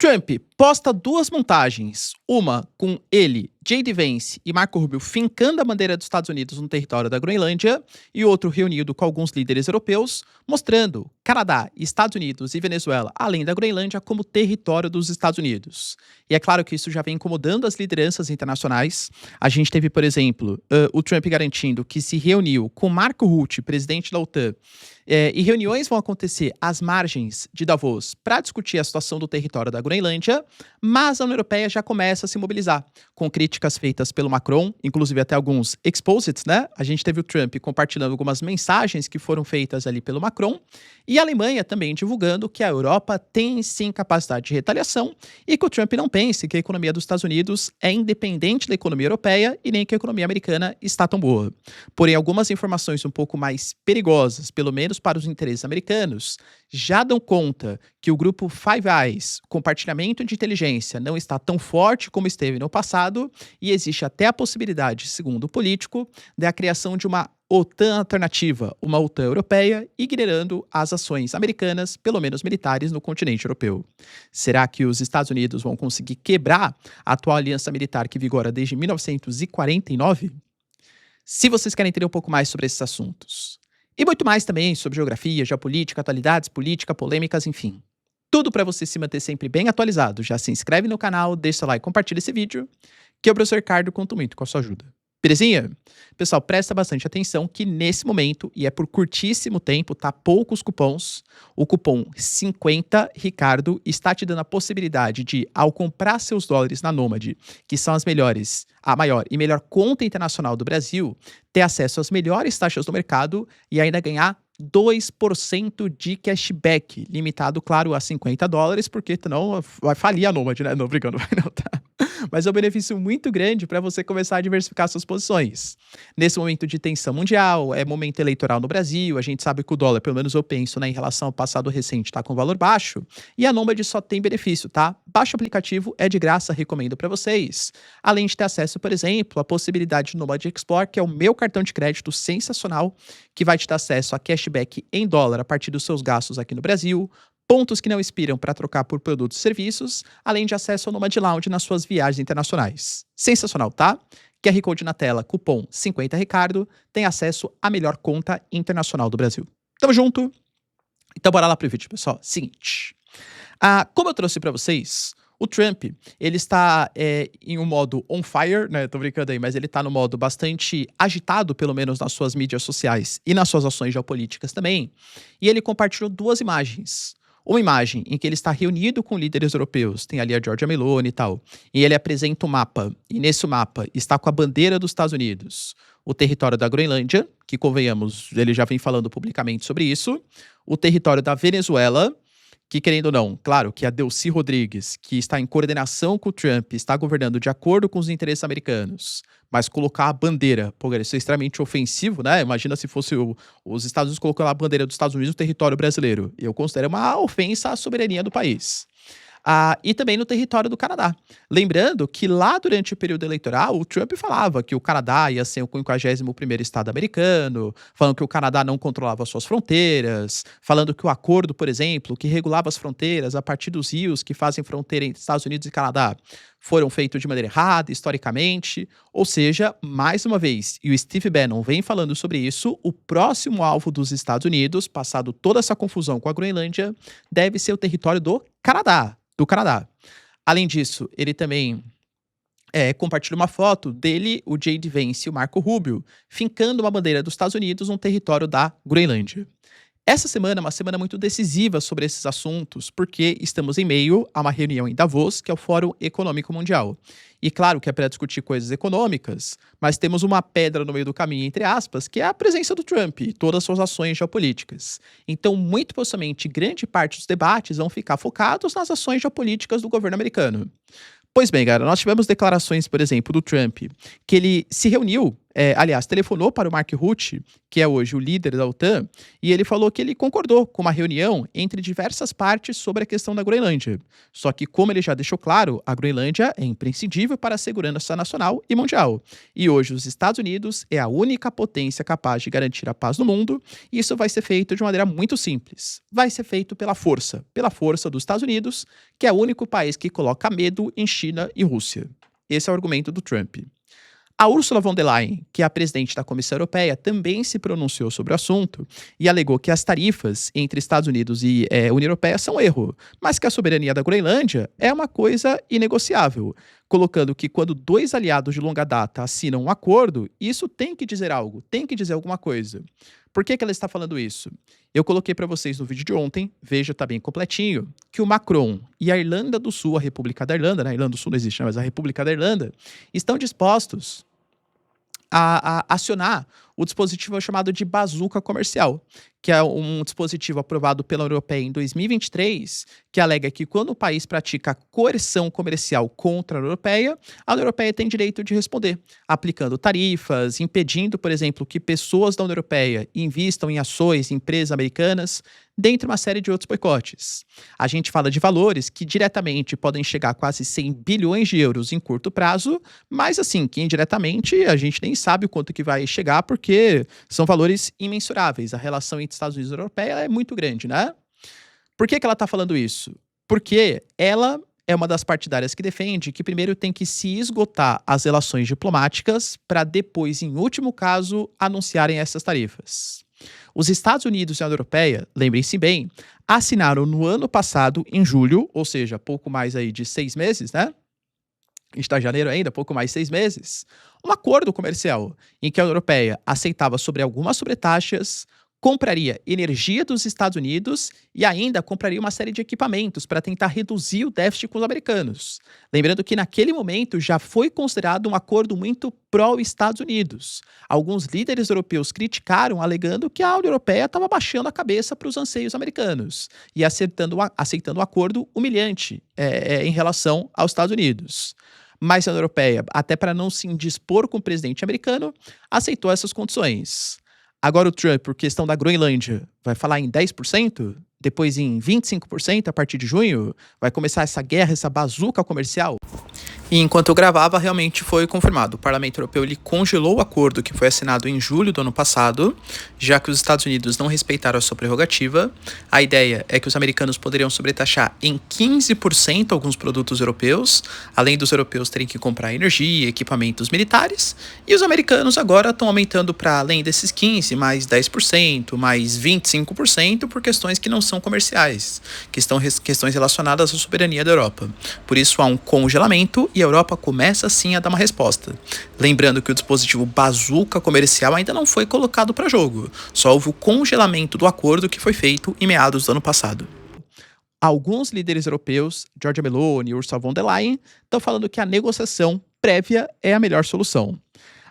Trump posta duas montagens, uma com ele, J.D. Vance e Marco Rubio fincando a bandeira dos Estados Unidos no território da Groenlândia e outro reunido com alguns líderes europeus, mostrando Canadá, Estados Unidos e Venezuela, além da Groenlândia, como território dos Estados Unidos. E é claro que isso já vem incomodando as lideranças internacionais. A gente teve, por exemplo, o Trump garantindo que se reuniu com Marco Rutte, presidente da OTAN, e reuniões vão acontecer às margens de Davos para discutir a situação do território da Groenlândia, mas a União Europeia já começa a se mobilizar, com críticas feitas pelo Macron, inclusive até alguns exposits, né? A gente teve o Trump compartilhando algumas mensagens que foram feitas ali pelo Macron, e a Alemanha também divulgando que a Europa tem sim capacidade de retaliação e que o Trump não pense que a economia dos Estados Unidos é independente da economia europeia e nem que a economia americana está tão boa. Porém, algumas informações um pouco mais perigosas, pelo menos para os interesses americanos, já dão conta que o grupo Five Eyes, compartilhamento de inteligência, não está tão forte como esteve no passado e existe até a possibilidade, segundo o político, da criação de uma OTAN alternativa, uma OTAN europeia, ignorando as ações americanas, pelo menos militares, no continente europeu. Será que os Estados Unidos vão conseguir quebrar a atual aliança militar que vigora desde 1949? Se vocês querem entender um pouco mais sobre esses assuntos, e muito mais também sobre geografia, geopolítica, atualidades, política, polêmicas, enfim. Tudo para você se manter sempre bem atualizado. Já se inscreve no canal, deixa seu like e compartilha esse vídeo, que o professor Ricardo conta muito com a sua ajuda. Belezinha? Pessoal, presta bastante atenção que nesse momento, e é por curtíssimo tempo, tá? Poucos cupons. O cupom 50Ricardo está te dando a possibilidade de, ao comprar seus dólares na Nomad, que são as melhores, a maior e melhor conta internacional do Brasil, ter acesso às melhores taxas do mercado e ainda ganhar 2% de cashback, limitado, claro, a $50, porque senão vai falir a Nomad, né? Não, brincando, vai não, tá? Mas é um benefício muito grande para você começar a diversificar suas posições. Nesse momento de tensão mundial, é momento eleitoral no Brasil, a gente sabe que o dólar, pelo menos eu penso, né, em relação ao passado recente, está com valor baixo, e a Nomad só tem benefício, tá? Baixa o aplicativo, é de graça, recomendo para vocês. Além de ter acesso, por exemplo, à possibilidade do Nomad Explore, que é o meu cartão de crédito sensacional, que vai te dar acesso a cashback em dólar a partir dos seus gastos aqui no Brasil, pontos que não expiram para trocar por produtos e serviços, além de acesso ao Nomad Lounge nas suas viagens internacionais. Sensacional, tá? QR Code na tela, cupom 50Ricardo, tem acesso à melhor conta internacional do Brasil. Tamo junto? Então bora lá pro vídeo, pessoal. Seguinte, como eu trouxe para vocês, o Trump, ele está em um modo on fire, né? Tô brincando aí, mas ele tá no modo bastante agitado, pelo menos nas suas mídias sociais e nas suas ações geopolíticas também. E ele compartilhou duas imagens. Uma imagem em que ele está reunido com líderes europeus, tem ali a Giorgia Meloni e tal, e ele apresenta um mapa, e nesse mapa está com a bandeira dos Estados Unidos, o território da Groenlândia, que convenhamos, ele já vem falando publicamente sobre isso, o território da Venezuela, que querendo ou não, claro que a Delcy Rodrigues, que está em coordenação com o Trump, está governando de acordo com os interesses americanos, mas colocar a bandeira, pô, isso é extremamente ofensivo, né? Imagina se fosse os Estados Unidos colocando a bandeira dos Estados Unidos no território brasileiro. Eu considero uma ofensa à soberania do país. E também no território do Canadá. Lembrando que lá durante o período eleitoral, o Trump falava que o Canadá ia ser o 51º estado americano, falando que o Canadá não controlava suas fronteiras, falando que o acordo, por exemplo, que regulava as fronteiras a partir dos rios que fazem fronteira entre Estados Unidos e Canadá, foram feitos de maneira errada, historicamente. Ou seja, mais uma vez, e o Steve Bannon vem falando sobre isso, o próximo alvo dos Estados Unidos, passado toda essa confusão com a Groenlândia, deve ser o território do Canadá. Além disso, ele também compartilha uma foto dele, o J.D. Vance e o Marco Rubio, fincando uma bandeira dos Estados Unidos no território da Groenlândia. Essa semana é uma semana muito decisiva sobre esses assuntos, porque estamos em meio a uma reunião em Davos, que é o Fórum Econômico Mundial. E claro que é para discutir coisas econômicas, mas temos uma pedra no meio do caminho, entre aspas, que é a presença do Trump e todas as suas ações geopolíticas. Então, muito possivelmente, grande parte dos debates vão ficar focados nas ações geopolíticas do governo americano. Pois bem, galera, nós tivemos declarações, por exemplo, do Trump, que ele se reuniu aliás, telefonou para o Mark Rutte, que é hoje o líder da OTAN, e ele falou que ele concordou com uma reunião entre diversas partes sobre a questão da Groenlândia. Só que, como ele já deixou claro, a Groenlândia é imprescindível para a segurança nacional e mundial. E hoje os Estados Unidos é a única potência capaz de garantir a paz no mundo, e isso vai ser feito de maneira muito simples. Vai ser feito pela força dos Estados Unidos, que é o único país que coloca medo em China e Rússia. Esse é o argumento do Trump. A Ursula von der Leyen, que é a presidente da Comissão Europeia, também se pronunciou sobre o assunto e alegou que as tarifas entre Estados Unidos e União Europeia são erro, mas que a soberania da Groenlândia é uma coisa inegociável, colocando que quando dois aliados de longa data assinam um acordo, isso tem que dizer algo, tem que dizer alguma coisa. Por que ela está falando isso? Eu coloquei para vocês no vídeo de ontem, veja, tá bem completinho, que o Macron e a Irlanda do Sul, a República da Irlanda, né? A Irlanda do Sul não existe, né? Mas a República da Irlanda, estão dispostos a acionar o dispositivo chamado de bazuca comercial, que é um dispositivo aprovado pela União Europeia em 2023, que alega que quando o país pratica coerção comercial contra a União Europeia tem direito de responder, aplicando tarifas, impedindo, por exemplo, que pessoas da União Europeia invistam em ações em empresas americanas, dentre uma série de outros boicotes. A gente fala de valores que diretamente podem chegar a quase 100 bilhões de euros em curto prazo, mas assim, que indiretamente a gente nem sabe o quanto que vai chegar, porque são valores imensuráveis. A relação entre Estados Unidos e União Europeia é muito grande, né? Por que ela está falando isso? Porque ela é uma das partidárias que defende que primeiro tem que se esgotar as relações diplomáticas para depois, em último caso, anunciarem essas tarifas. Os Estados Unidos e a União Europeia, lembrem-se bem, assinaram no ano passado, em julho, ou seja, pouco mais aí de 6 meses, né? Está em janeiro ainda, pouco mais de 6 meses, um acordo comercial em que a União Europeia aceitava sobre algumas sobretaxas, compraria energia dos Estados Unidos e ainda compraria uma série de equipamentos para tentar reduzir o déficit com os americanos. Lembrando que naquele momento já foi considerado um acordo muito pró-Estados Unidos. Alguns líderes europeus criticaram, alegando que a União Europeia estava baixando a cabeça para os anseios americanos e aceitando um acordo humilhante em relação aos Estados Unidos. Mas a União Europeia, até para não se indispor com o presidente americano, aceitou essas condições. Agora o Trump, por questão da Groenlândia, vai falar em 10%? Depois em 25% a partir de junho? Vai começar essa guerra, essa bazuca comercial? E enquanto eu gravava, realmente foi confirmado. O Parlamento Europeu ele congelou o acordo que foi assinado em julho do ano passado, já que os Estados Unidos não respeitaram a sua prerrogativa. A ideia é que os americanos poderiam sobretaxar em 15% alguns produtos europeus, além dos europeus terem que comprar energia e equipamentos militares, e os americanos agora estão aumentando para além desses 15%, mais 10%, mais 25%, por questões que não são comerciais, questões relacionadas à soberania da Europa. Por isso há um congelamento e a Europa começa sim a dar uma resposta. Lembrando que o dispositivo bazuca comercial ainda não foi colocado para jogo, só houve o congelamento do acordo que foi feito em meados do ano passado. Alguns líderes europeus, Giorgia Meloni e Ursula von der Leyen, estão falando que a negociação prévia é a melhor solução.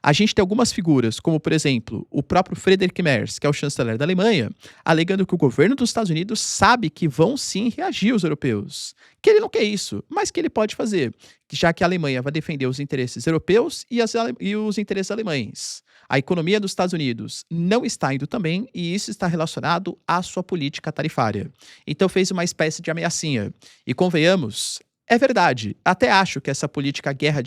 A gente tem algumas figuras, como, por exemplo, o próprio Friedrich Merz, que é o chanceler da Alemanha, alegando que o governo dos Estados Unidos sabe que vão sim reagir os europeus. Que ele não quer isso, mas que ele pode fazer, já que a Alemanha vai defender os interesses europeus e os interesses alemães. A economia dos Estados Unidos não está indo também e isso está relacionado à sua política tarifária. Então fez uma espécie de ameaçinha. E convenhamos, é verdade, até acho que essa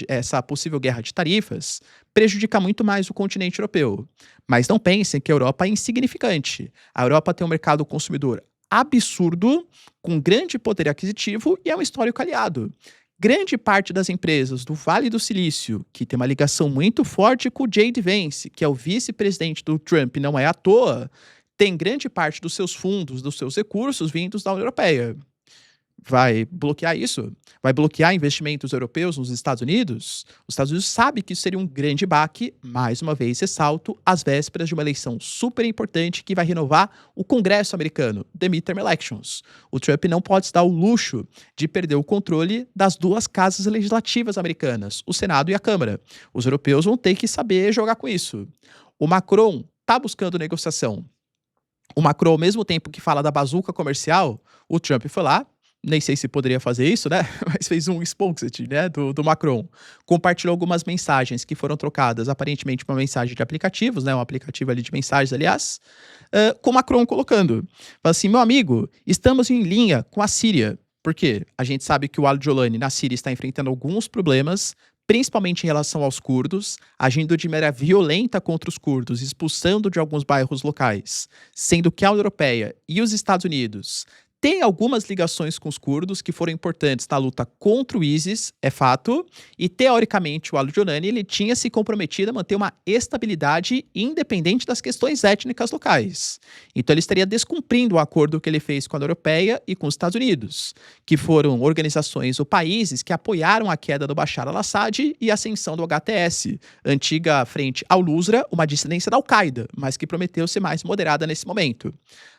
essa possível guerra de tarifas prejudica muito mais o continente europeu. Mas não pensem que a Europa é insignificante. A Europa tem um mercado consumidor absurdo, com grande poder aquisitivo e é um histórico aliado. Grande parte das empresas do Vale do Silício, que tem uma ligação muito forte com o J.D. Vance, que é o vice-presidente do Trump, não é à toa, tem grande parte dos seus fundos, dos seus recursos vindos da União Europeia. Vai bloquear isso? Vai bloquear investimentos europeus nos Estados Unidos? Os Estados Unidos sabem que isso seria um grande baque, mais uma vez ressalto, às vésperas de uma eleição super importante que vai renovar o Congresso americano, the midterm elections. O Trump não pode se dar o luxo de perder o controle das duas casas legislativas americanas, o Senado e a Câmara. Os europeus vão ter que saber jogar com isso. O Macron está buscando negociação. O Macron, ao mesmo tempo que fala da bazuca comercial, o Trump foi lá, nem sei se poderia fazer isso, né, mas fez um Exposed, né, do Macron. Compartilhou algumas mensagens que foram trocadas, aparentemente uma mensagem de aplicativos, né, um aplicativo ali de mensagens, aliás, com o Macron colocando. Fala assim: "Meu amigo, estamos em linha com a Síria", porque a gente sabe que o Al-Jolani na Síria está enfrentando alguns problemas, principalmente em relação aos curdos, agindo de maneira violenta contra os curdos, expulsando de alguns bairros locais, sendo que a União Europeia e os Estados Unidos têm algumas ligações com os curdos que foram importantes na luta contra o ISIS, é fato, e teoricamente o Al-Jolani ele tinha se comprometido a manter uma estabilidade independente das questões étnicas locais. Então ele estaria descumprindo o acordo que ele fez com a União Europeia e com os Estados Unidos, que foram organizações ou países que apoiaram a queda do Bashar al-Assad e a ascensão do HTS, antiga frente al-Nusra, uma dissidência da Al-Qaeda, mas que prometeu ser mais moderada nesse momento.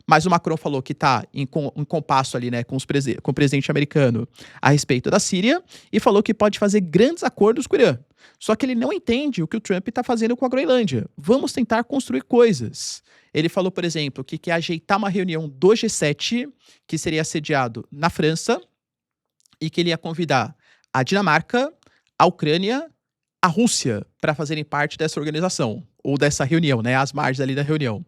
Mas o Macron falou que está em compasso ali, né, com o presidente americano a respeito da Síria e falou que pode fazer grandes acordos com o Irã. Só que ele não entende o que o Trump está fazendo com a Groenlândia. Vamos tentar construir coisas. Ele falou, por exemplo, que quer ajeitar uma reunião do G7, que seria sediado na França, e que ele ia convidar a Dinamarca, a Ucrânia, a Rússia para fazerem parte dessa organização, ou dessa reunião, né, às margens ali da reunião.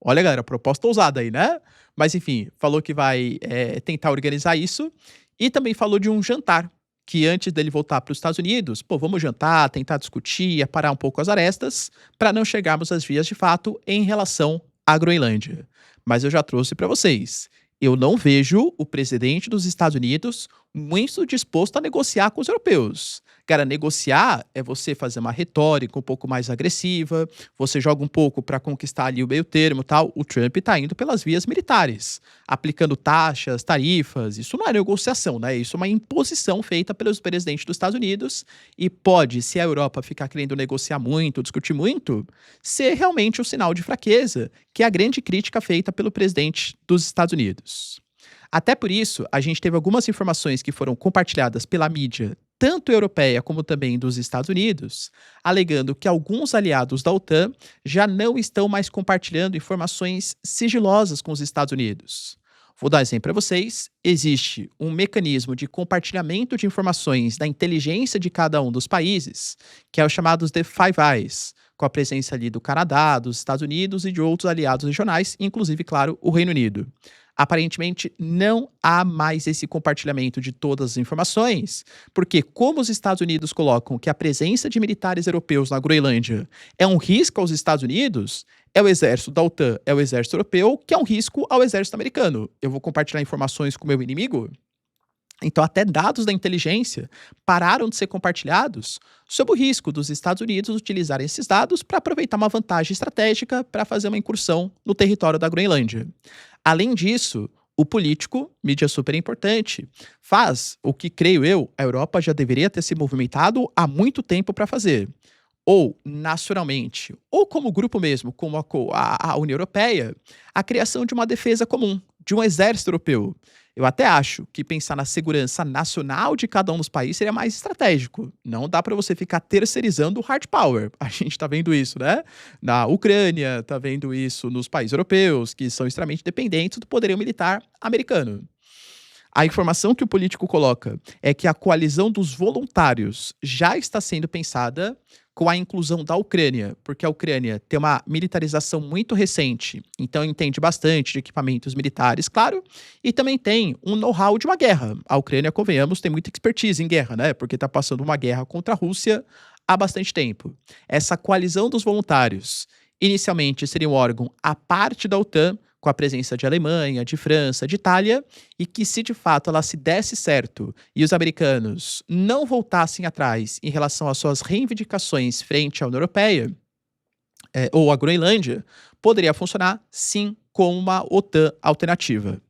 Olha, galera, proposta ousada aí, né? Mas enfim, falou que vai tentar organizar isso e também falou de um jantar, que antes dele voltar para os Estados Unidos, pô, vamos jantar, tentar discutir, aparar um pouco as arestas, para não chegarmos às vias de fato em relação à Groenlândia. Mas eu já trouxe para vocês, eu não vejo o presidente dos Estados Unidos muito disposto a negociar com os europeus. Cara, negociar é você fazer uma retórica um pouco mais agressiva, você joga um pouco para conquistar ali o meio termo e tal. O Trump tá indo pelas vias militares, aplicando taxas, tarifas. Isso não é negociação, né? Isso é uma imposição feita pelos presidentes dos Estados Unidos e pode, se a Europa ficar querendo negociar muito, discutir muito, ser realmente um sinal de fraqueza, que é a grande crítica feita pelo presidente dos Estados Unidos. Até por isso, a gente teve algumas informações que foram compartilhadas pela mídia, tanto europeia como também dos Estados Unidos, alegando que alguns aliados da OTAN já não estão mais compartilhando informações sigilosas com os Estados Unidos. Vou dar um exemplo para vocês. Existe um mecanismo de compartilhamento de informações da inteligência de cada um dos países, que é o chamado The Five Eyes, com a presença ali do Canadá, dos Estados Unidos e de outros aliados regionais, inclusive, claro, o Reino Unido. Aparentemente, não há mais esse compartilhamento de todas as informações, porque como os Estados Unidos colocam que a presença de militares europeus na Groenlândia é um risco aos Estados Unidos, é o exército da OTAN, é o exército europeu, que é um risco ao exército americano. Eu vou compartilhar informações com o meu inimigo? Então, até dados da inteligência pararam de ser compartilhados sob o risco dos Estados Unidos utilizarem esses dados para aproveitar uma vantagem estratégica para fazer uma incursão no território da Groenlândia. Além disso, o político, mídia super importante, faz o que, creio eu, a Europa já deveria ter se movimentado há muito tempo para fazer. Ou nacionalmente, ou como grupo mesmo, como a União Europeia, a criação de uma defesa comum, de um exército europeu. Eu até acho que pensar na segurança nacional de cada um dos países seria mais estratégico. Não dá para você ficar terceirizando o hard power. A gente tá vendo isso, né? Na Ucrânia, tá vendo isso nos países europeus, que são extremamente dependentes do poderio militar americano. A informação que o político coloca é que a coalizão dos voluntários já está sendo pensada com a inclusão da Ucrânia, porque a Ucrânia tem uma militarização muito recente, então entende bastante de equipamentos militares, claro, e também tem um know-how de uma guerra. A Ucrânia, convenhamos, tem muita expertise em guerra, né? Porque está passando uma guerra contra a Rússia há bastante tempo. Essa coalizão dos voluntários, inicialmente seria um órgão à parte da OTAN, com a presença de Alemanha, de França, de Itália, e que se de fato ela se desse certo e os americanos não voltassem atrás em relação às suas reivindicações frente à União Europeia, ou à Groenlândia, poderia funcionar sim como uma OTAN alternativa.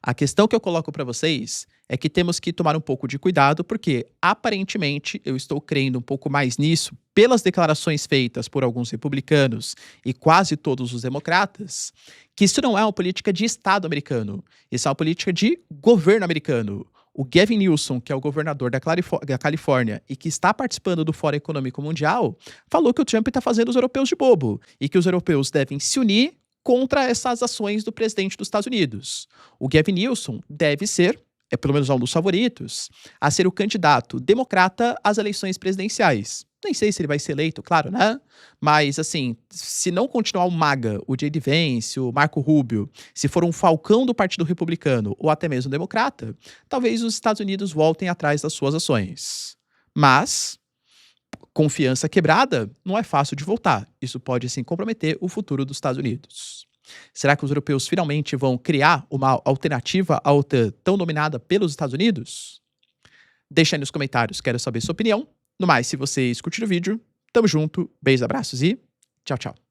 A questão que eu coloco para vocês é que temos que tomar um pouco de cuidado, porque aparentemente eu estou crendo um pouco mais nisso pelas declarações feitas por alguns republicanos e quase todos os democratas, que isso não é uma política de Estado americano, isso é uma política de governo americano. O Gavin Newsom, que é o governador da Califórnia e que está participando do Fórum Econômico Mundial, falou que o Trump está fazendo os europeus de bobo e que os europeus devem se unir contra essas ações do presidente dos Estados Unidos. O Gavin Newsom deve ser é pelo menos um dos favoritos, a ser o candidato democrata às eleições presidenciais. Nem sei se ele vai ser eleito, claro, né? Mas, assim, se não continuar o MAGA, o J.D. Vance, o Marco Rubio, se for um falcão do Partido Republicano ou até mesmo democrata, talvez os Estados Unidos voltem atrás das suas ações. Mas, confiança quebrada não é fácil de voltar. Isso pode, sim, comprometer o futuro dos Estados Unidos. Será que os europeus finalmente vão criar uma alternativa à OTAN tão dominada pelos Estados Unidos? Deixa aí nos comentários, quero saber sua opinião. No mais, se vocês curtiram o vídeo, tamo junto, beijos, abraços e tchau, tchau.